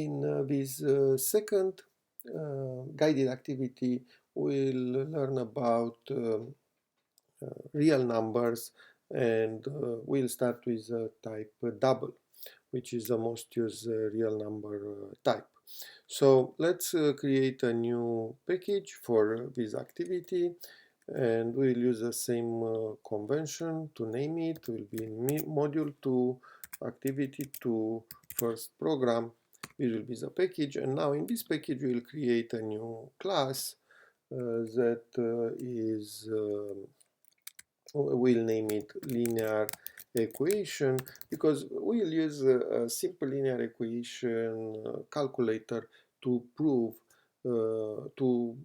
In this second guided activity, we'll learn about real numbers, and we'll start with type double, which is the most used real number type. So let's create a new package for this activity, and we'll use the same convention to name it. It will be module 2 activity 2 first program. This will be the package, and now in this package we'll create a new class that we'll name it linear equation, because we'll use a simple linear equation calculator to prove to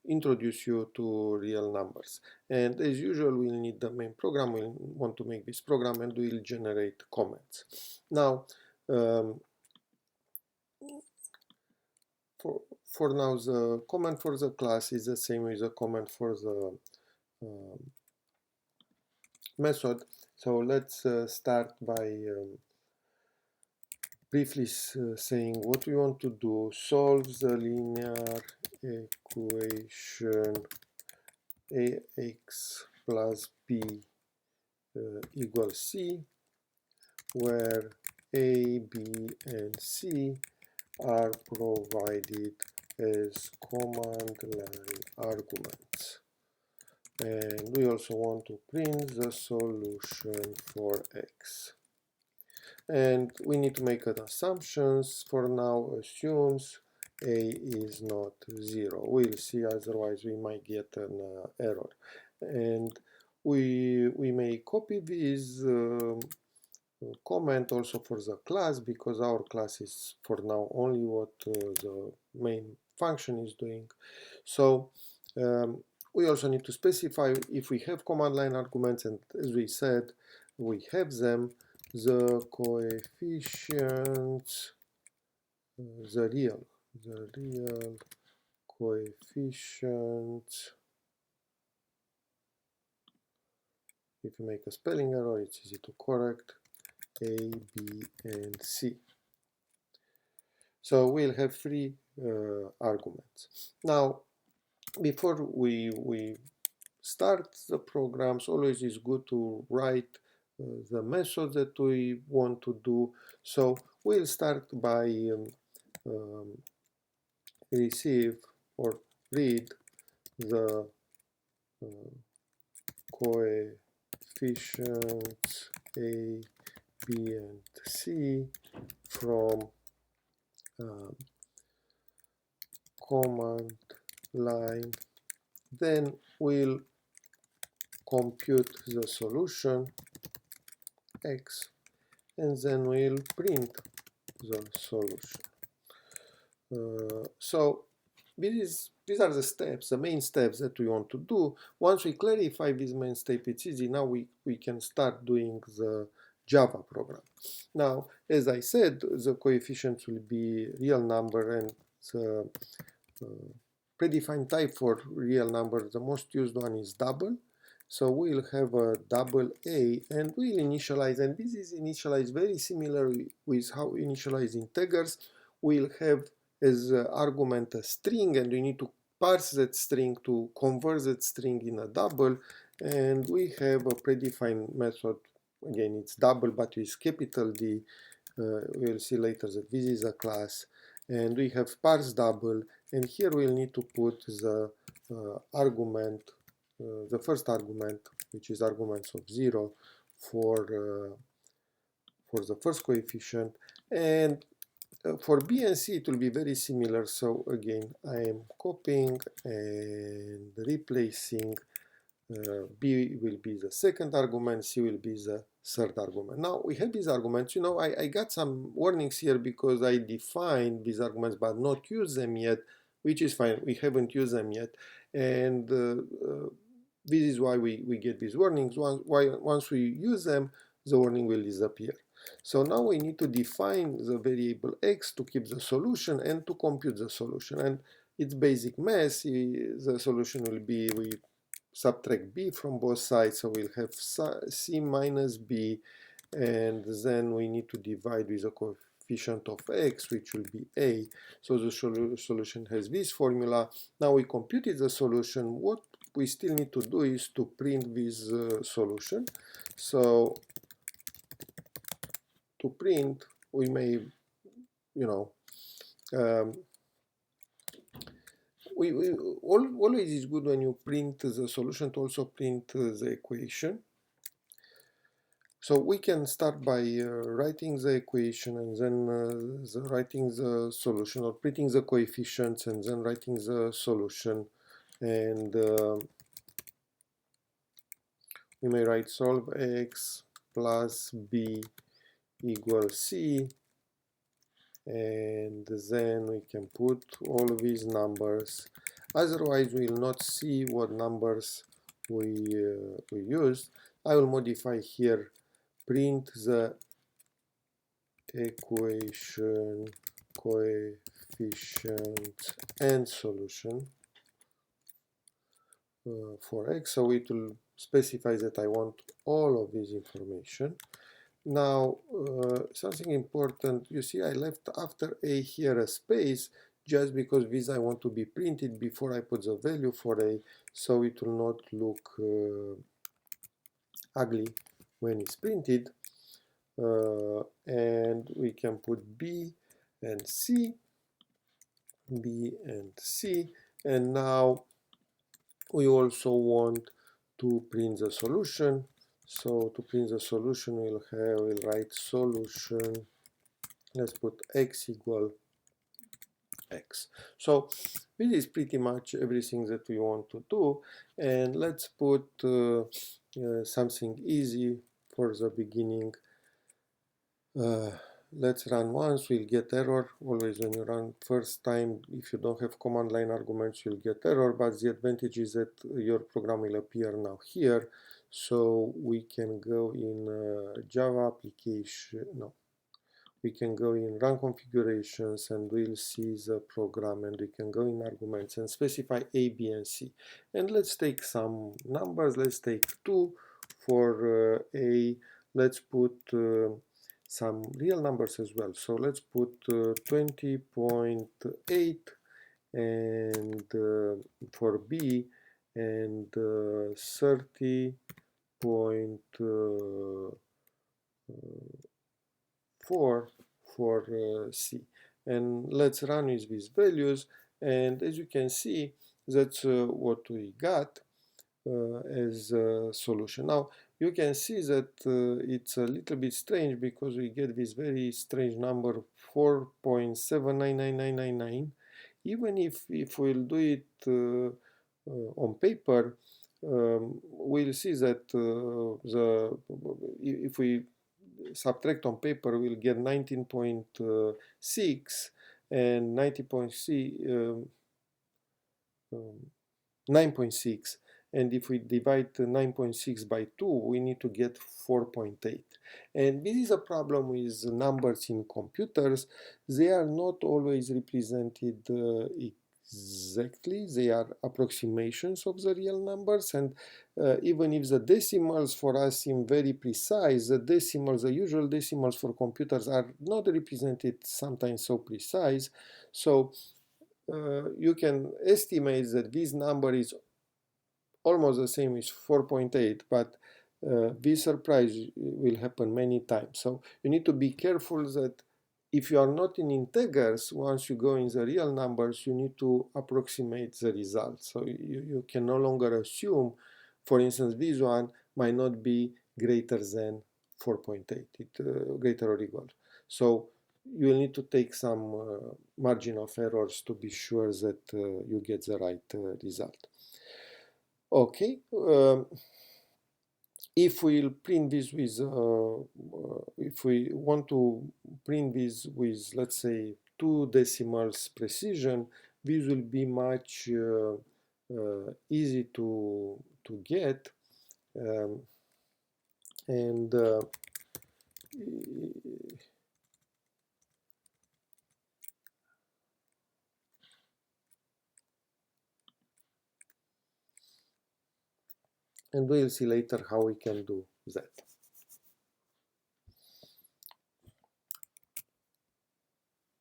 introduce you to real numbers. And as usual, we'll need the main program. We'll want to make this program, and we'll generate comments. Now, for now, the comment for the class is the same as the comment for the method. So let's start by briefly saying what we want to do. Solve the linear equation ax plus b equals c, where a, b, and c are provided as command line arguments. And we also want to print the solution for x. And we need to make an assumptions. For now, assumes a is not 0. We'll see, otherwise we might get an error. And we may copy this comment also for the class, because our class is for now only what the main function is doing. So we also need to specify if we have command line arguments, and as we said, we have them, the coefficients, the real coefficients. If you make a spelling error, it's easy to correct. A, B, and C. So we'll have three arguments. Now, before we start the programs, always is good to write the method that we want to do. So we'll start by receive or read the coefficients A, B, and C from command line. Then we'll compute the solution x, and then we'll print the solution. So these are the steps, the main steps that we want to do. Once we clarify this main step, it's easy. Now we can start doing the Java program. Now, as I said, the coefficients will be real number, and the predefined type for real number, the most used one is double. So we'll have a double A, and we'll initialize, and this is initialized very similar with how we initialize integers. We'll have as argument a string, and we need to parse that string to convert that string in a double, and we have a predefined method. Again, it's double, but with capital D. We'll see later that this is a class, and we have parse double, and here we'll need to put the argument, the first argument, which is arguments of 0 for the first coefficient, and for B and C it will be very similar. So again, I am copying and replacing. B will be the second argument, C will be the third argument. Now we have these arguments. You know, I got some warnings here because I defined these arguments but not used them yet, which is fine. We haven't used them yet, and this is why we get these warnings. Once we use them, the warning will disappear. So now we need to define the variable x to keep the solution and to compute the solution. And it's basic math. The solution will be, we subtract b from both sides, so we'll have c minus b, and then we need to divide with the coefficient of x, which will be a. So the solution has this formula. Now we computed the solution. What we still need to do is to print this solution. So to print, we may, um, always is good when you print the solution to also print the equation. So we can start by writing the equation and then writing the solution, or printing the coefficients and then writing the solution. And we may write solve x plus b equals c, and then we can put all these numbers. Otherwise we will not see what numbers we used. I will modify here, print the equation, coefficient and solution for x, so it will specify that I want all of this information. Now something important, you see I left after a here a space just because this I want to be printed before I put the value for a, so it will not look ugly when it's printed. And we can put B and C, and now we also want to print the solution. So to print the solution, we'll write solution. Let's put x equal x. So this is pretty much everything that we want to do, and let's put something easy for the beginning. Let's run once, we'll get error. Always when you run first time, if you don't have command line arguments, you'll get error, but the advantage is that your program will appear now here. So we can go in Java application, no, we can go in run configurations and we'll see the program, and we can go in arguments and specify A, B, and C. And let's take some numbers. Let's take 2 for A. Let's put some real numbers as well. So let's put 20.8 and for B, and 30.4 for C. And let's run with these values, and as you can see, that's what we got as a solution. Now you can see that it's a little bit strange because we get this very strange number 4.799999. Even if we'll do it on paper, we'll see that if we subtract on paper, we'll get 19.6 and 9.6, and if we divide 9.6 by 2, we need to get 4.8. And this is a problem with numbers in computers. They are not always represented exactly. They are approximations of the real numbers, and even if the decimals for us seem very precise, the decimals, the usual decimals for computers, are not represented sometimes so precise. So you can estimate that this number is almost the same as 4.8, but this surprise will happen many times. So you need to be careful that if you are not in integers, once you go in the real numbers, you need to approximate the result. So you can no longer assume, for instance, this one might not be greater than 4.8, greater or equal. So you will need to take some margin of errors to be sure that you get the right result. Okay, if we'll print this with, if we want to print this with, let's say, 2 decimals precision, this will be much easy to get, and we'll see later how we can do that.